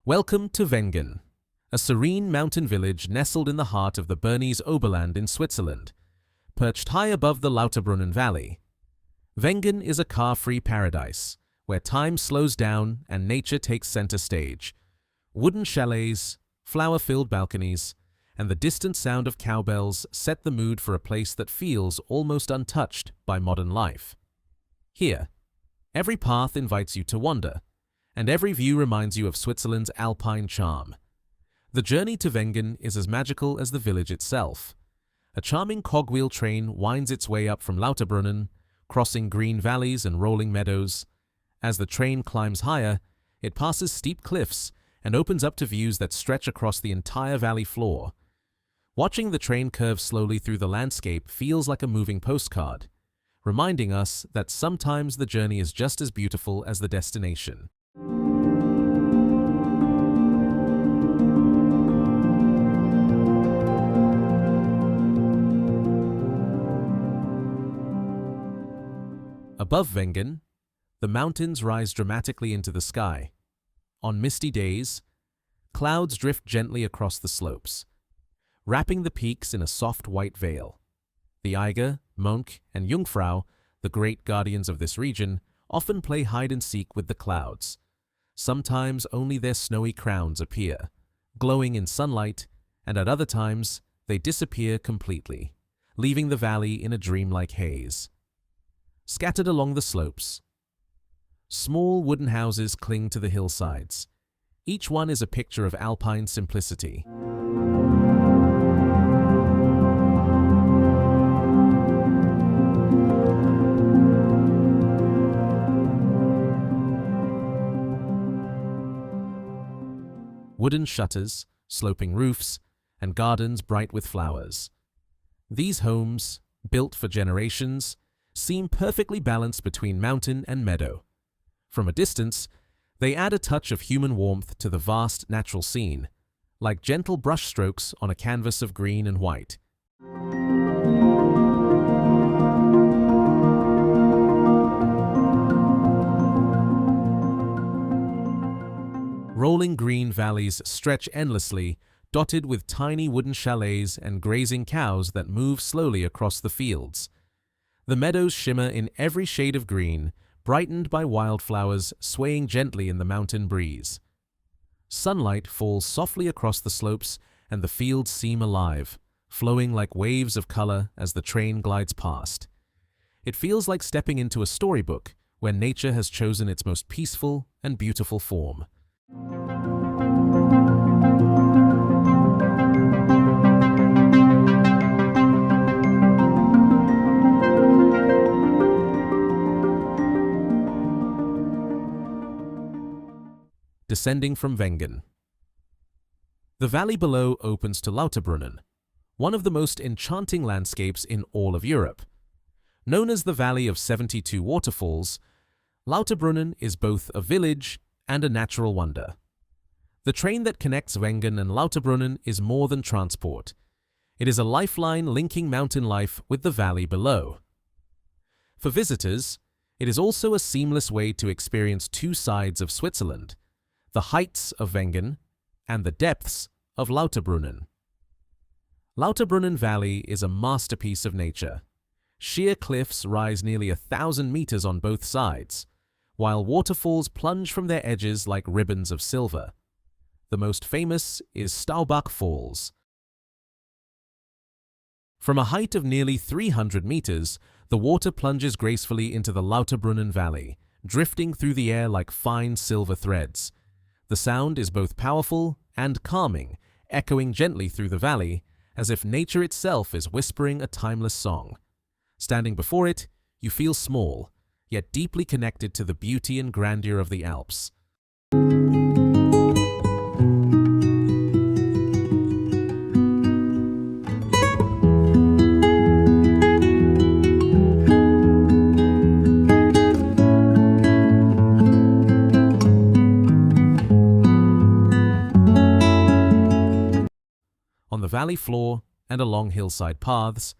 Welcome to Wengen, a serene mountain village nestled in the heart of the Bernese Oberland in Switzerland, perched high above the Lauterbrunnen Valley. Wengen is a car-free paradise, where time slows down and nature takes center stage. Wooden chalets, flower-filled balconies, and the distant sound of cowbells set the mood for a place that feels almost untouched by modern life. Here, every path invites you to wander, and every view reminds you of Switzerland's Alpine charm. The journey to Wengen is as magical as the village itself. A charming cogwheel train winds its way up from Lauterbrunnen, crossing green valleys and rolling meadows. As the train climbs higher, it passes steep cliffs and opens up to views that stretch across the entire valley floor. Watching the train curve slowly through the landscape feels like a moving postcard, reminding us that sometimes the journey is just as beautiful as the destination. Above Wengen, the mountains rise dramatically into the sky. On misty days, clouds drift gently across the slopes, wrapping the peaks in a soft white veil. The Eiger, Mönch, and Jungfrau, the great guardians of this region, often play hide-and-seek with the clouds. Sometimes only their snowy crowns appear, glowing in sunlight, and at other times they disappear completely, leaving the valley in a dreamlike haze. Scattered along the slopes, small wooden houses cling to the hillsides. Each one is a picture of Alpine simplicity. Wooden shutters, sloping roofs, and gardens bright with flowers. These homes, built for generations, seem perfectly balanced between mountain and meadow. From a distance, they add a touch of human warmth to the vast natural scene, like gentle brushstrokes on a canvas of green and white. Rolling green valleys stretch endlessly, dotted with tiny wooden chalets and grazing cows that move slowly across the fields. The meadows shimmer in every shade of green, brightened by wildflowers swaying gently in the mountain breeze. Sunlight falls softly across the slopes, and the fields seem alive, flowing like waves of color as the train glides past. It feels like stepping into a storybook where nature has chosen its most peaceful and beautiful form. Descending from Wengen. The valley below opens to Lauterbrunnen, one of the most enchanting landscapes in all of Europe. Known as the Valley of 72 Waterfalls, Lauterbrunnen is both a village and a natural wonder. The train that connects Wengen and Lauterbrunnen is more than transport. It is a lifeline linking mountain life with the valley below. For visitors, it is also a seamless way to experience two sides of Switzerland: the heights of Wengen and the depths of Lauterbrunnen. Lauterbrunnen Valley is a masterpiece of nature. Sheer cliffs rise nearly 1,000 meters on both sides, while waterfalls plunge from their edges like ribbons of silver. The most famous is Staubbach Falls. From a height of nearly 300 meters, the water plunges gracefully into the Lauterbrunnen Valley, drifting through the air like fine silver threads. The sound is both powerful and calming, echoing gently through the valley, as if nature itself is whispering a timeless song. Standing before it, you feel small, yet deeply connected to the beauty and grandeur of the Alps. On the valley floor and along hillside paths,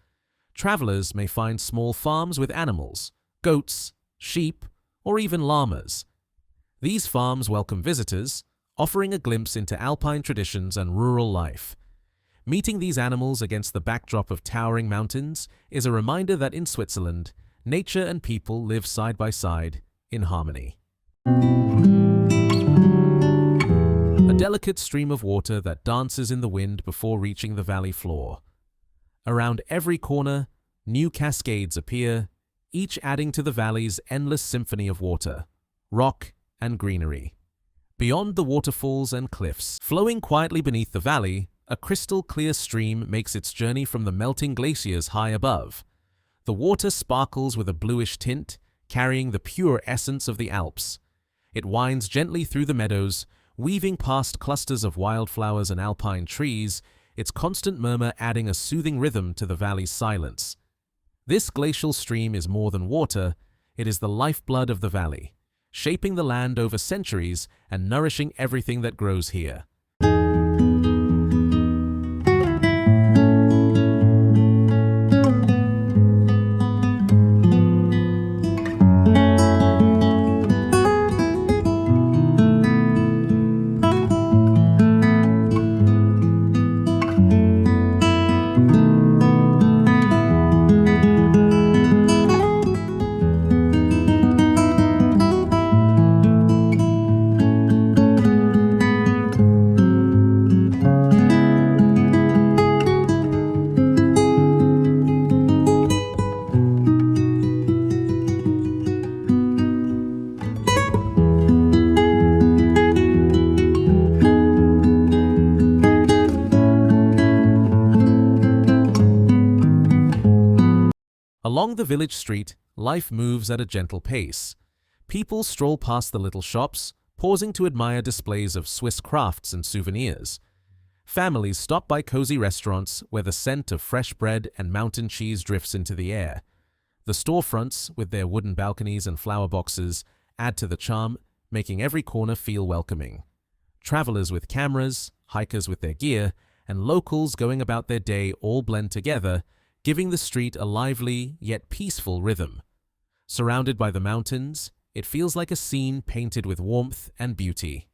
travelers may find small farms with animals, goats, sheep, or even llamas. These farms welcome visitors, offering a glimpse into Alpine traditions and rural life. Meeting these animals against the backdrop of towering mountains is a reminder that in Switzerland, nature and people live side by side in harmony. A delicate stream of water that dances in the wind before reaching the valley floor. Around every corner, new cascades appear, each adding to the valley's endless symphony of water, rock, and greenery. Beyond the waterfalls and cliffs, flowing quietly beneath the valley, a crystal-clear stream makes its journey from the melting glaciers high above. The water sparkles with a bluish tint, carrying the pure essence of the Alps. It winds gently through the meadows, weaving past clusters of wildflowers and alpine trees, its constant murmur adding a soothing rhythm to the valley's silence. This glacial stream is more than water, it is the lifeblood of the valley, shaping the land over centuries and nourishing everything that grows here. Along the village street, life moves at a gentle pace. People stroll past the little shops, pausing to admire displays of Swiss crafts and souvenirs. Families stop by cozy restaurants where the scent of fresh bread and mountain cheese drifts into the air. The storefronts, with their wooden balconies and flower boxes, add to the charm, making every corner feel welcoming. Travelers with cameras, hikers with their gear, and locals going about their day all blend together, giving the street a lively yet peaceful rhythm. Surrounded by the mountains, it feels like a scene painted with warmth and beauty.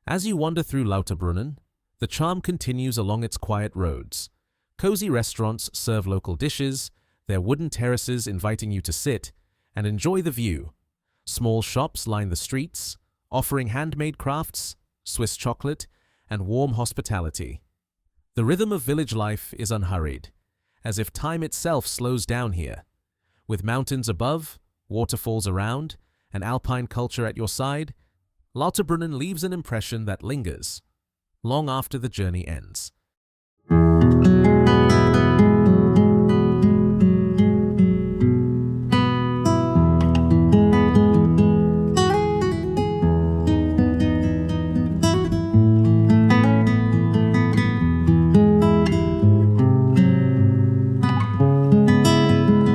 As you wander through Lauterbrunnen, the charm continues along its quiet roads. Cozy restaurants serve local dishes, their wooden terraces inviting you to sit and enjoy the view. Small shops line the streets, offering handmade crafts, Swiss chocolate, and warm hospitality. The rhythm of village life is unhurried, as if time itself slows down here. With mountains above, waterfalls around, and alpine culture at your side, Lauterbrunnen leaves an impression that lingers long after the journey ends.